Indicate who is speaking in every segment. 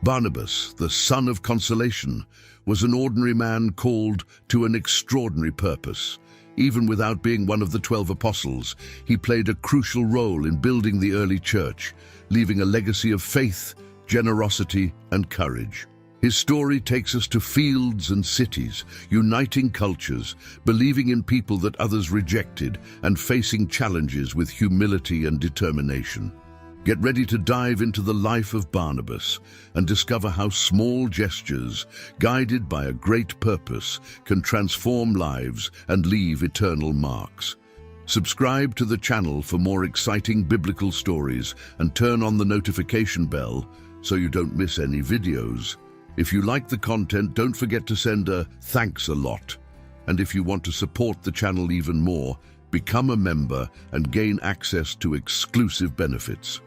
Speaker 1: Barnabas, the son of consolation, was an ordinary man called to an extraordinary purpose. Even without being one of the 12 apostles, he played a crucial role in building the early church, leaving a legacy of faith, generosity, and courage. His story takes us to fields and cities, uniting cultures, believing in people that others rejected, and facing challenges with humility and determination. Get ready to dive into the life of Barnabas and discover how small gestures, guided by a great purpose, can transform lives and leave eternal marks. Subscribe to the channel for more exciting biblical stories and turn on the notification bell so you don't miss any videos. If you like the content, don't forget to send a thanks a lot. And if you want to support the channel even more, become a member and gain access to exclusive benefits.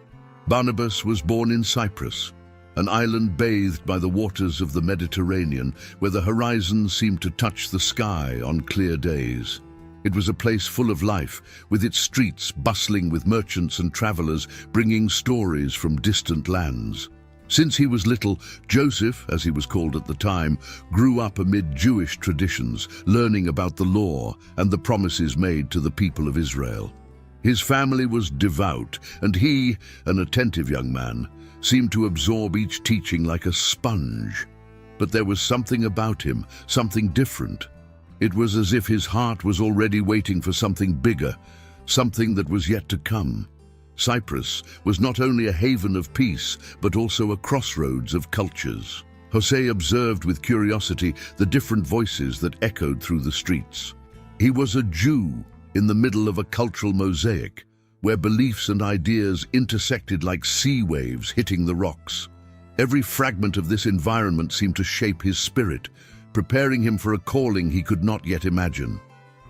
Speaker 1: Barnabas was born in Cyprus, an island bathed by the waters of the Mediterranean, where the horizon seemed to touch the sky on clear days. It was a place full of life, with its streets bustling with merchants and travelers bringing stories from distant lands. Since he was little, Joseph, as he was called at the time, grew up amid Jewish traditions, learning about the law and the promises made to the people of Israel. His family was devout, and he, an attentive young man, seemed to absorb each teaching like a sponge. But there was something about him, something different. It was as if his heart was already waiting for something bigger, something that was yet to come. Cyprus was not only a haven of peace, but also a crossroads of cultures. Jose observed with curiosity the different voices that echoed through the streets. He was a Jew in the middle of a cultural mosaic, where beliefs and ideas intersected like sea waves hitting the rocks. Every fragment of this environment seemed to shape his spirit, preparing him for a calling he could not yet imagine.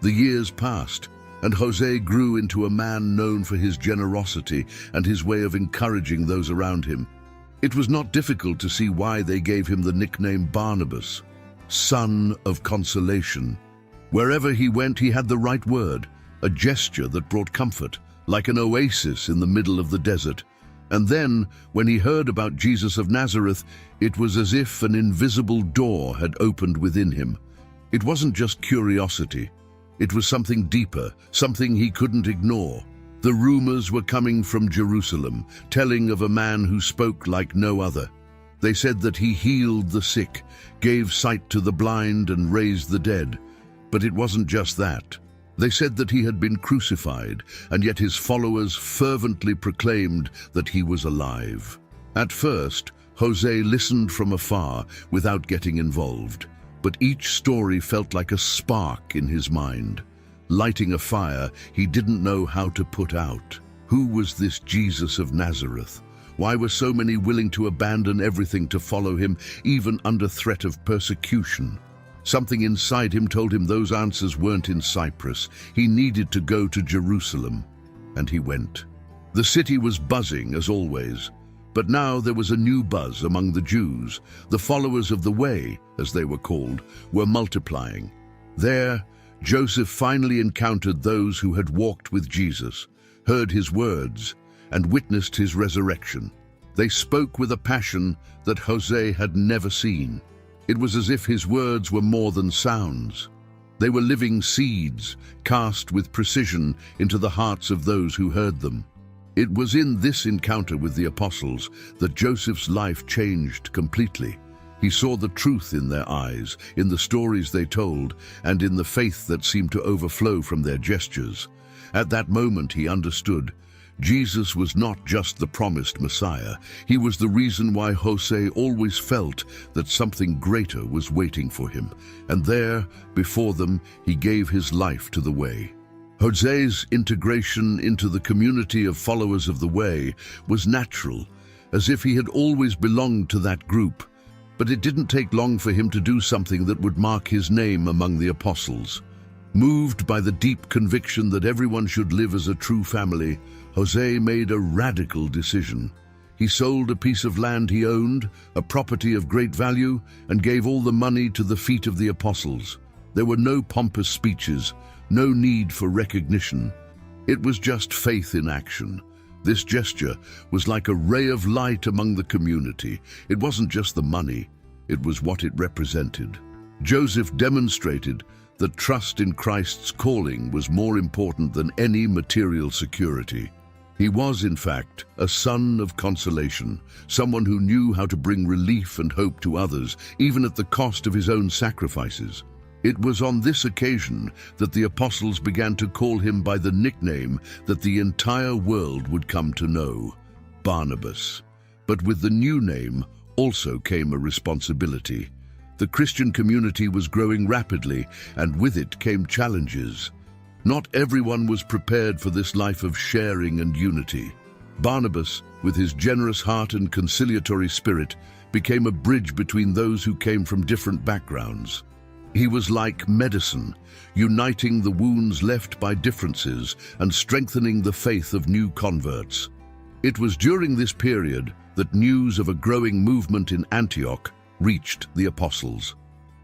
Speaker 1: The years passed, and Jose grew into a man known for his generosity and his way of encouraging those around him. It was not difficult to see why they gave him the nickname Barnabas, son of consolation. Wherever he went, he had the right word, a gesture that brought comfort, like an oasis in the middle of the desert. And then, when he heard about Jesus of Nazareth, it was as if an invisible door had opened within him. It wasn't just curiosity. It was something deeper, something he couldn't ignore. The rumors were coming from Jerusalem, telling of a man who spoke like no other. They said that he healed the sick, gave sight to the blind, and raised the dead. But it wasn't just that. They said that he had been crucified, and yet his followers fervently proclaimed that he was alive. At first, Jose listened from afar without getting involved, but each story felt like a spark in his mind, lighting a fire he didn't know how to put out. Who was this Jesus of Nazareth? Why were so many willing to abandon everything to follow him, even under threat of persecution? Something inside him told him those answers weren't in Cyprus. He needed to go to Jerusalem, and he went. The city was buzzing, as always, but now there was a new buzz among the Jews. The followers of the Way, as they were called, were multiplying. There, Joseph finally encountered those who had walked with Jesus, heard his words, and witnessed his resurrection. They spoke with a passion that Jose had never seen. It was as if his words were more than sounds. They were living seeds, cast with precision into the hearts of those who heard them. It was in this encounter with the apostles that Joseph's life changed completely. He saw the truth in their eyes, in the stories they told, and in the faith that seemed to overflow from their gestures. At that moment he understood. Jesus was not just the promised Messiah. He was the reason why Jose always felt that something greater was waiting for him. And there, before them, he gave his life to the Way. Jose's integration into the community of followers of the Way was natural, as if he had always belonged to that group. But it didn't take long for him to do something that would mark his name among the apostles. Moved by the deep conviction that everyone should live as a true family, Jose made a radical decision. He sold a piece of land he owned, a property of great value, and gave all the money to the feet of the apostles. There were no pompous speeches, no need for recognition. It was just faith in action, This gesture was like a ray of light among the community. It wasn't just the money, it was what it represented. Joseph demonstrated that trust in Christ's calling was more important than any material security. He was, in fact, a son of consolation, someone who knew how to bring relief and hope to others, even at the cost of his own sacrifices. It was on this occasion that the apostles began to call him by the nickname that the entire world would come to know, Barnabas. But with the new name also came a responsibility. The Christian community was growing rapidly, and with it came challenges. Not everyone was prepared for this life of sharing and unity. Barnabas, with his generous heart and conciliatory spirit, became a bridge between those who came from different backgrounds. He was like medicine, uniting the wounds left by differences and strengthening the faith of new converts. It was during this period that news of a growing movement in Antioch reached the apostles.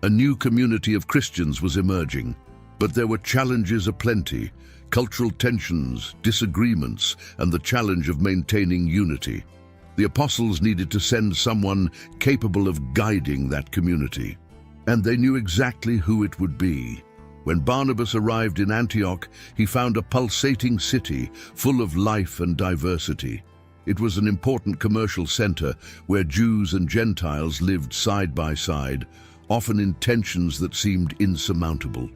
Speaker 1: A new community of Christians was emerging, but there were challenges aplenty: cultural tensions, disagreements, and the challenge of maintaining unity. The apostles needed to send someone capable of guiding that community, and they knew exactly who it would be. When Barnabas arrived in Antioch, he found a pulsating city full of life and diversity. It was an important commercial center where Jews and Gentiles lived side by side, often in tensions that seemed insurmountable.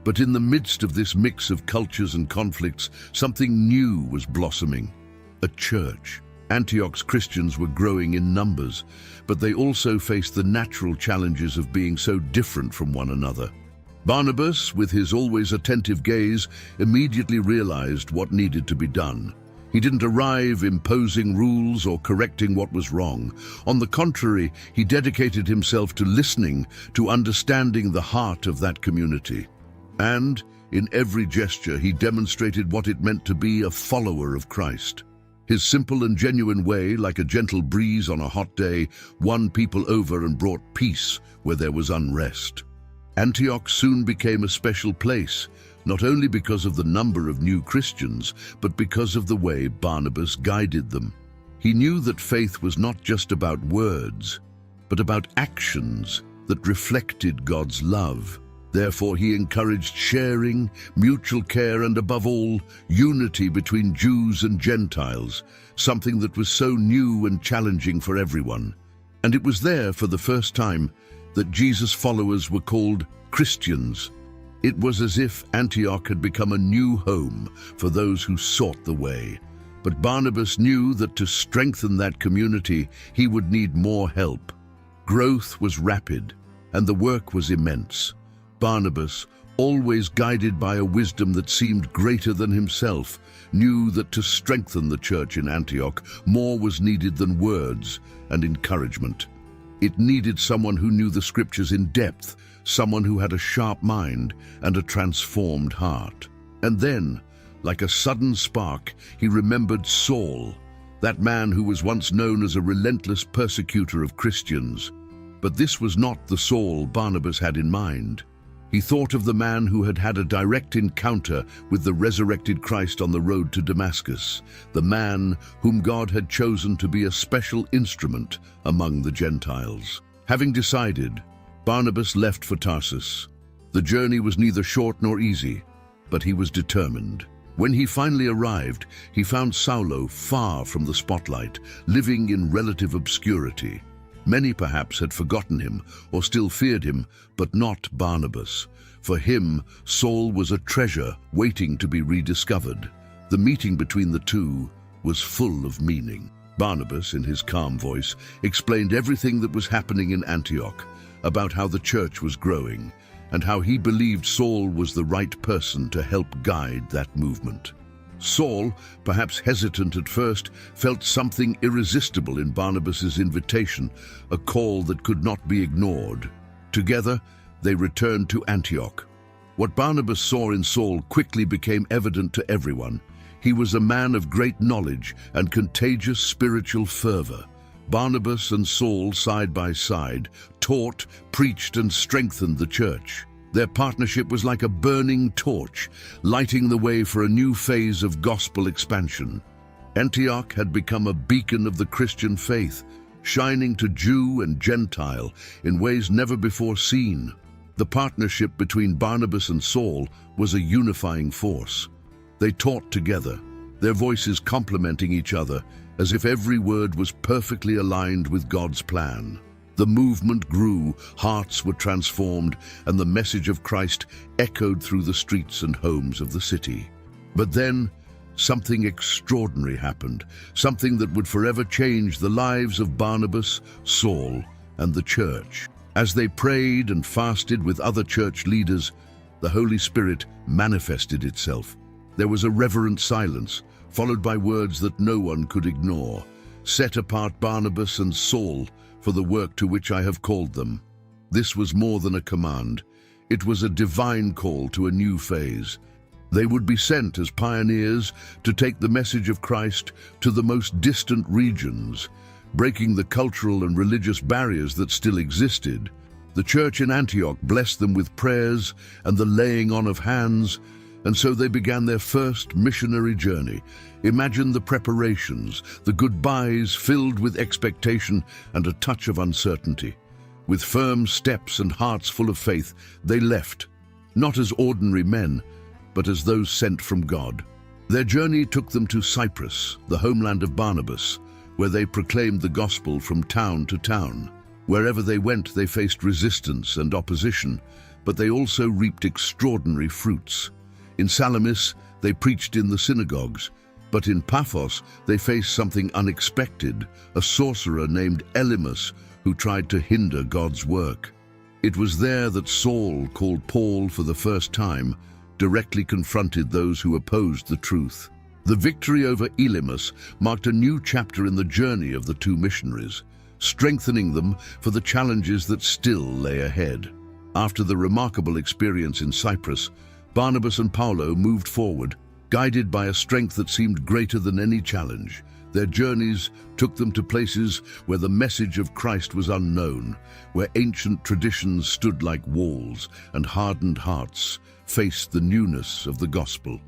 Speaker 1: But in the midst of this mix of cultures and conflicts, something new was blossoming: a church. Antioch's Christians were growing in numbers, but they also faced the natural challenges of being so different from one another. Barnabas, with his always attentive gaze, immediately realized what needed to be done. He didn't arrive imposing rules or correcting what was wrong. On the contrary, he dedicated himself to listening, to understanding the heart of that community. And, in every gesture, he demonstrated what it meant to be a follower of Christ. His simple and genuine way, like a gentle breeze on a hot day, won people over and brought peace where there was unrest. Antioch soon became a special place, not only because of the number of new Christians, but because of the way Barnabas guided them. He knew that faith was not just about words, but about actions that reflected God's love. Therefore, he encouraged sharing, mutual care, and above all, unity between Jews and Gentiles, something that was so new and challenging for everyone. And it was there, for the first time, that Jesus' followers were called Christians. It was as if Antioch had become a new home for those who sought the way. But Barnabas knew that to strengthen that community, he would need more help. Growth was rapid, and the work was immense. Barnabas, always guided by a wisdom that seemed greater than himself, knew that to strengthen the church in Antioch, more was needed than words and encouragement. It needed someone who knew the scriptures in depth, someone who had a sharp mind and a transformed heart. And then, like a sudden spark, he remembered Saul, that man who was once known as a relentless persecutor of Christians. But this was not the Saul Barnabas had in mind. He thought of the man who had had a direct encounter with the resurrected Christ on the road to Damascus, the man whom God had chosen to be a special instrument among the Gentiles. Having decided, Barnabas left for Tarsus. The journey was neither short nor easy, but he was determined. When he finally arrived, he found Saul far from the spotlight, living in relative obscurity. Many perhaps had forgotten him or still feared him, but not Barnabas. For him, Saul was a treasure waiting to be rediscovered. The meeting between the two was full of meaning. Barnabas, in his calm voice, explained everything that was happening in Antioch, about how the church was growing, and how he believed Saul was the right person to help guide that movement. Saul, perhaps hesitant at first, felt something irresistible in Barnabas's invitation, a call that could not be ignored. Together, they returned to Antioch. What Barnabas saw in Saul quickly became evident to everyone. He was a man of great knowledge and contagious spiritual fervor. Barnabas and Saul, side by side, taught, preached, and strengthened the church. Their partnership was like a burning torch, lighting the way for a new phase of gospel expansion. Antioch had become a beacon of the Christian faith, shining to Jew and Gentile in ways never before seen. The partnership between Barnabas and Saul was a unifying force. They taught together, their voices complementing each other, as if every word was perfectly aligned with God's plan. The movement grew, hearts were transformed, and the message of Christ echoed through the streets and homes of the city. But then, something extraordinary happened, something that would forever change the lives of Barnabas, Saul, and the church. As they prayed and fasted with other church leaders, the Holy Spirit manifested itself. There was a reverent silence, followed by words that no one could ignore. "Set apart Barnabas and Saul for the work to which I have called them." This was more than a command. It was a divine call to a new phase. They would be sent as pioneers to take the message of Christ to the most distant regions, breaking the cultural and religious barriers that still existed. The church in Antioch blessed them with prayers and the laying on of hands, and so they began their first missionary journey. Imagine the preparations, the goodbyes filled with expectation and a touch of uncertainty. With firm steps and hearts full of faith, they left, not as ordinary men, but as those sent from God. Their journey took them to Cyprus, the homeland of Barnabas, where they proclaimed the gospel from town to town. Wherever they went, they faced resistance and opposition, but they also reaped extraordinary fruits. In Salamis, they preached in the synagogues, but in Paphos, they faced something unexpected, a sorcerer named Elymas who tried to hinder God's work. It was there that Saul, called Paul for the first time, directly confronted those who opposed the truth. The victory over Elymas marked a new chapter in the journey of the two missionaries, strengthening them for the challenges that still lay ahead. After the remarkable experience in Cyprus, Barnabas and Paulo moved forward, guided by a strength that seemed greater than any challenge. Their journeys took them to places where the message of Christ was unknown, where ancient traditions stood like walls and hardened hearts faced the newness of the gospel.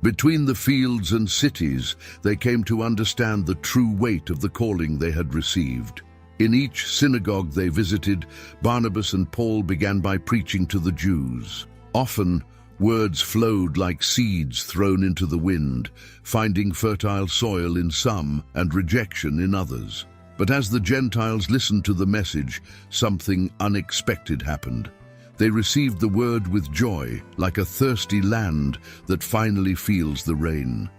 Speaker 1: Between the fields and cities, they came to understand the true weight of the calling they had received. In each synagogue they visited, Barnabas and Paul began by preaching to the Jews. Often, words flowed like seeds thrown into the wind, finding fertile soil in some and rejection in others. But as the Gentiles listened to the message, something unexpected happened. They received the word with joy, like a thirsty land that finally feels the rain.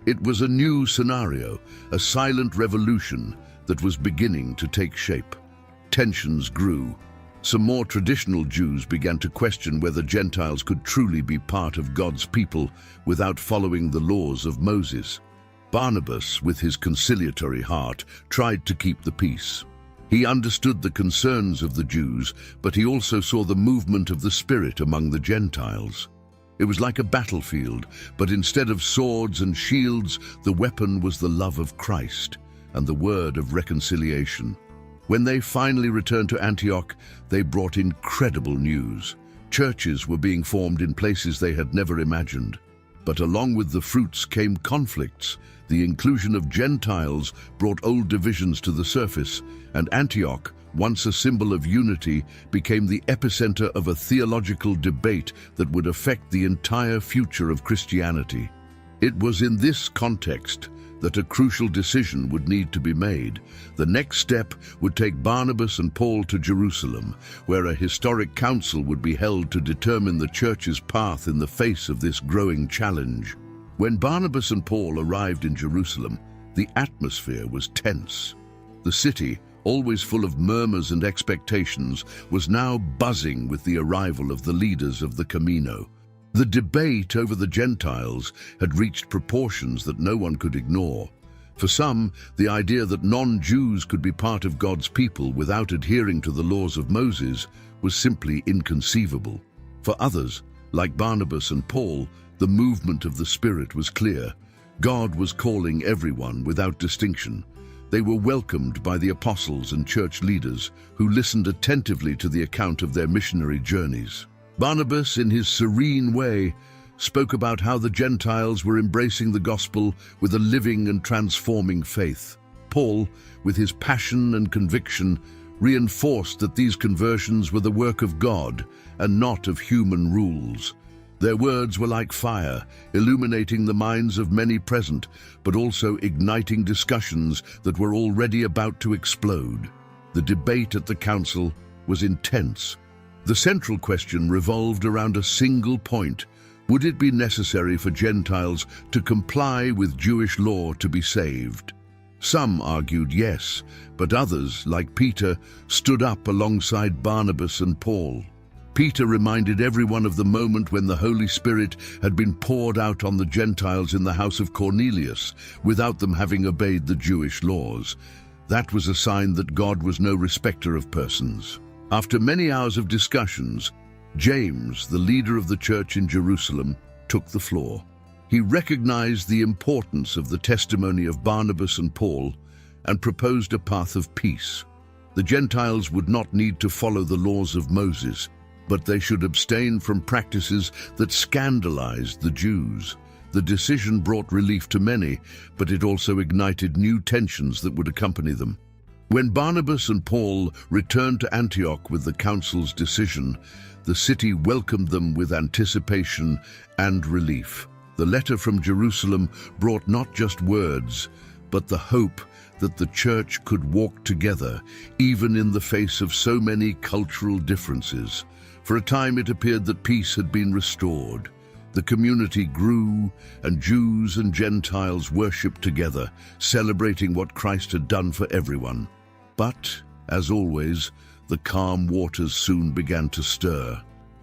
Speaker 1: It was a new scenario, a silent revolution that was beginning to take shape. Tensions grew. Some more traditional Jews began to question whether Gentiles could truly be part of God's people without following the laws of Moses. Barnabas, with his conciliatory heart, tried to keep the peace. He understood the concerns of the Jews, but he also saw the movement of the Spirit among the Gentiles. It was like a battlefield, but instead of swords and shields, the weapon was the love of Christ and the word of reconciliation. When they finally returned to Antioch, they brought incredible news. Churches were being formed in places they had never imagined. But along with the fruits came conflicts. The inclusion of Gentiles brought old divisions to the surface, and Antioch, once a symbol of unity, became the epicenter of a theological debate that would affect the entire future of Christianity. It was in this context that a crucial decision would need to be made. The next step would take Barnabas and Paul to Jerusalem, where a historic council would be held to determine the church's path in the face of this growing challenge. When Barnabas and Paul arrived in Jerusalem, the atmosphere was tense. The city, always full of murmurs and expectations, was now buzzing with the arrival of the leaders of the Camino. The debate over the Gentiles had reached proportions that no one could ignore. For some, the idea that non-Jews could be part of God's people without adhering to the laws of Moses was simply inconceivable. For others, like Barnabas and Paul, the movement of the Spirit was clear. God was calling everyone without distinction. They were welcomed by the apostles and church leaders who listened attentively to the account of their missionary journeys. Barnabas, in his serene way, spoke about how the Gentiles were embracing the gospel with a living and transforming faith. Paul, with his passion and conviction, reinforced that these conversions were the work of God and not of human rules. Their words were like fire, illuminating the minds of many present, but also igniting discussions that were already about to explode. The debate at the council was intense. The central question revolved around a single point: would it be necessary for Gentiles to comply with Jewish law to be saved? Some argued yes, but others, like Peter, stood up alongside Barnabas and Paul. Peter reminded everyone of the moment when the Holy Spirit had been poured out on the Gentiles in the house of Cornelius, without them having obeyed the Jewish laws. That was a sign that God was no respecter of persons. After many hours of discussions, James, the leader of the church in Jerusalem, took the floor. He recognized the importance of the testimony of Barnabas and Paul and proposed a path of peace. The Gentiles would not need to follow the laws of Moses, but they should abstain from practices that scandalized the Jews. The decision brought relief to many, but it also ignited new tensions that would accompany them. When Barnabas and Paul returned to Antioch with the council's decision, the city welcomed them with anticipation and relief. The letter from Jerusalem brought not just words, but the hope that the church could walk together, even in the face of so many cultural differences. For a time it appeared that peace had been restored. The community grew, and Jews and Gentiles worshipped together, celebrating what Christ had done for everyone. But, as always, the calm waters soon began to stir.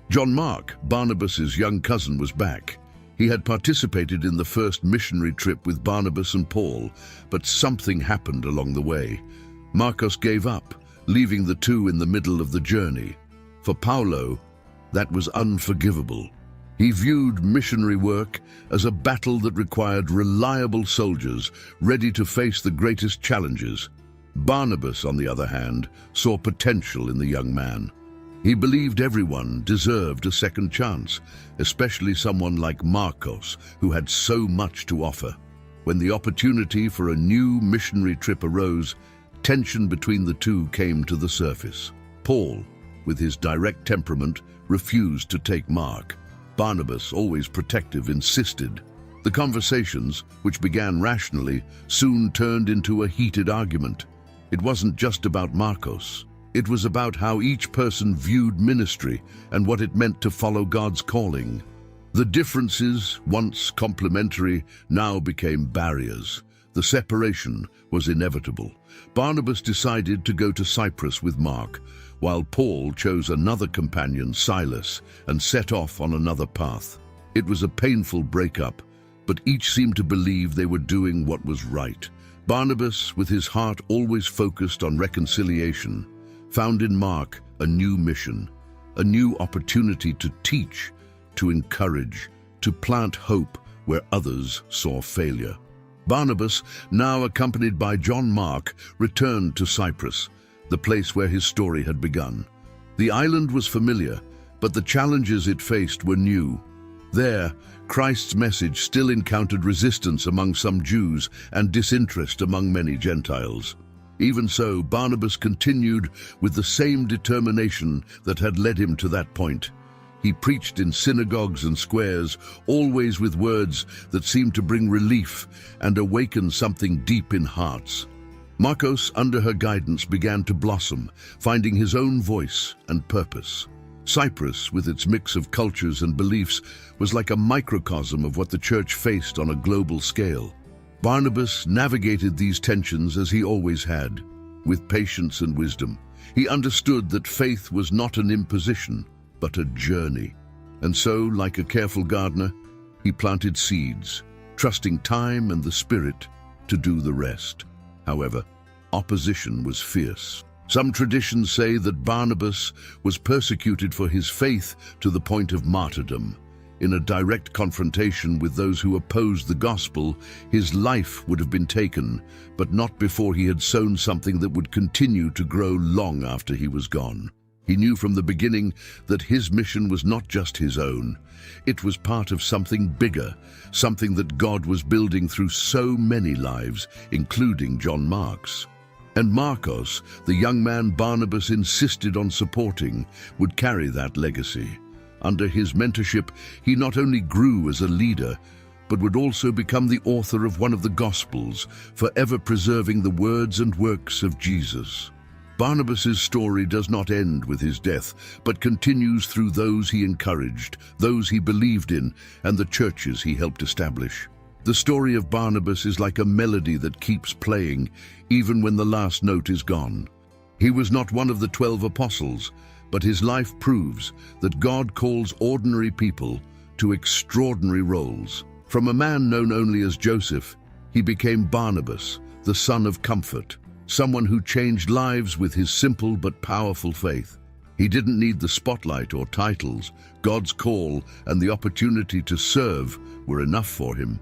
Speaker 1: John Mark, Barnabas's young cousin, was back. He had participated in the first missionary trip with Barnabas and Paul, but something happened along the way. Marcos gave up, leaving the two in the middle of the journey. For Paulo, that was unforgivable. He viewed missionary work as a battle that required reliable soldiers ready to face the greatest challenges. Barnabas, on the other hand, saw potential in the young man. He believed everyone deserved a second chance, especially someone like Marcos, who had so much to offer. When the opportunity for a new missionary trip arose, tension between the two came to the surface. Paul, with his direct temperament, refused to take Mark. Barnabas, always protective, insisted. The conversations, which began rationally, soon turned into a heated argument. It wasn't just about Marcos. It was about how each person viewed ministry and what it meant to follow God's calling. The differences, once complementary, now became barriers. The separation was inevitable. Barnabas decided to go to Cyprus with Mark, while Paul chose another companion, Silas, and set off on another path. It was a painful breakup, but each seemed to believe they were doing what was right. Barnabas, with his heart always focused on reconciliation, found in Mark a new mission, a new opportunity to teach, to encourage, to plant hope where others saw failure. Barnabas, now accompanied by John Mark, returned to Cyprus, the place where his story had begun. The island was familiar, but the challenges it faced were new. There, Christ's message still encountered resistance among some Jews and disinterest among many Gentiles. Even so, Barnabas continued with the same determination that had led him to that point. He preached in synagogues and squares, always with words that seemed to bring relief and awaken something deep in hearts. Marcos, under her guidance, began to blossom, finding his own voice and purpose. Cyprus, with its mix of cultures and beliefs, was like a microcosm of what the church faced on a global scale. Barnabas navigated these tensions as he always had, with patience and wisdom. He understood that faith was not an imposition, but a journey. And so, like a careful gardener, he planted seeds, trusting time and the Spirit to do the rest. However, opposition was fierce. Some traditions say that Barnabas was persecuted for his faith to the point of martyrdom. In a direct confrontation with those who opposed the gospel, his life would have been taken, but not before he had sown something that would continue to grow long after he was gone. He knew from the beginning that his mission was not just his own. It was part of something bigger, something that God was building through so many lives, including John Mark's. And Marcos, the young man Barnabas insisted on supporting, would carry that legacy. Under his mentorship, he not only grew as a leader, but would also become the author of one of the Gospels, forever preserving the words and works of Jesus. Barnabas's story does not end with his death, but continues through those he encouraged, those he believed in, and the churches he helped establish. The story of Barnabas is like a melody that keeps playing, even when the last note is gone. He was not one of the 12 apostles, but his life proves that God calls ordinary people to extraordinary roles. From a man known only as Joseph, he became Barnabas, the son of comfort, someone who changed lives with his simple but powerful faith. He didn't need the spotlight or titles. God's call and the opportunity to serve were enough for him.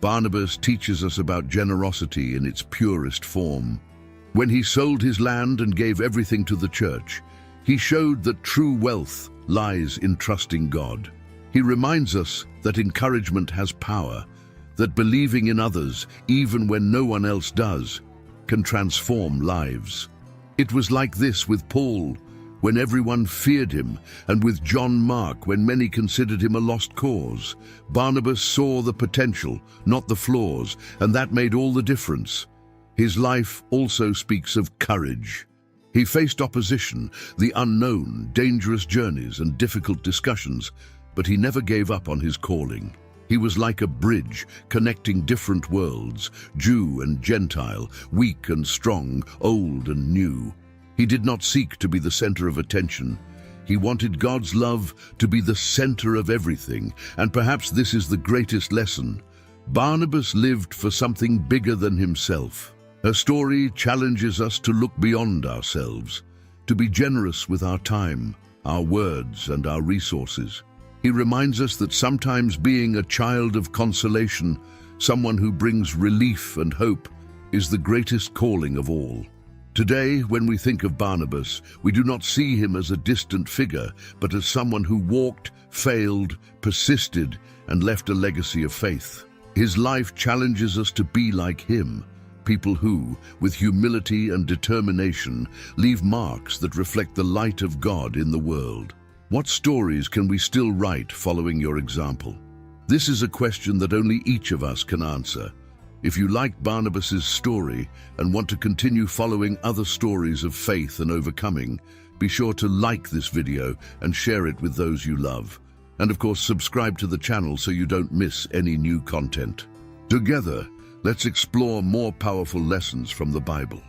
Speaker 1: Barnabas teaches us about generosity in its purest form. When he sold his land and gave everything to the church, he showed that true wealth lies in trusting God. He reminds us that encouragement has power, that believing in others, even when no one else does, can transform lives. It was like this with Paul, when everyone feared him, and with John Mark, when many considered him a lost cause. Barnabas saw the potential, not the flaws, and that made all the difference. His life also speaks of courage. He faced opposition, the unknown, dangerous journeys, and difficult discussions, but he never gave up on his calling. He was like a bridge connecting different worlds, Jew and Gentile, weak and strong, old and new. He did not seek to be the center of attention. He wanted God's love to be the center of everything, and perhaps this is the greatest lesson. Barnabas lived for something bigger than himself. Her story challenges us to look beyond ourselves, to be generous with our time, our words, and our resources. He reminds us that sometimes being a child of consolation, someone who brings relief and hope, is the greatest calling of all. Today, when we think of Barnabas, we do not see him as a distant figure, but as someone who walked, failed, persisted, and left a legacy of faith. His life challenges us to be like him, people who, with humility and determination, leave marks that reflect the light of God in the world. What stories can we still write following your example? This is a question that only each of us can answer. If you like Barnabas's story and want to continue following other stories of faith and overcoming, be sure to like this video and share it with those you love. And of course, subscribe to the channel so you don't miss any new content. Together, let's explore more powerful lessons from the Bible.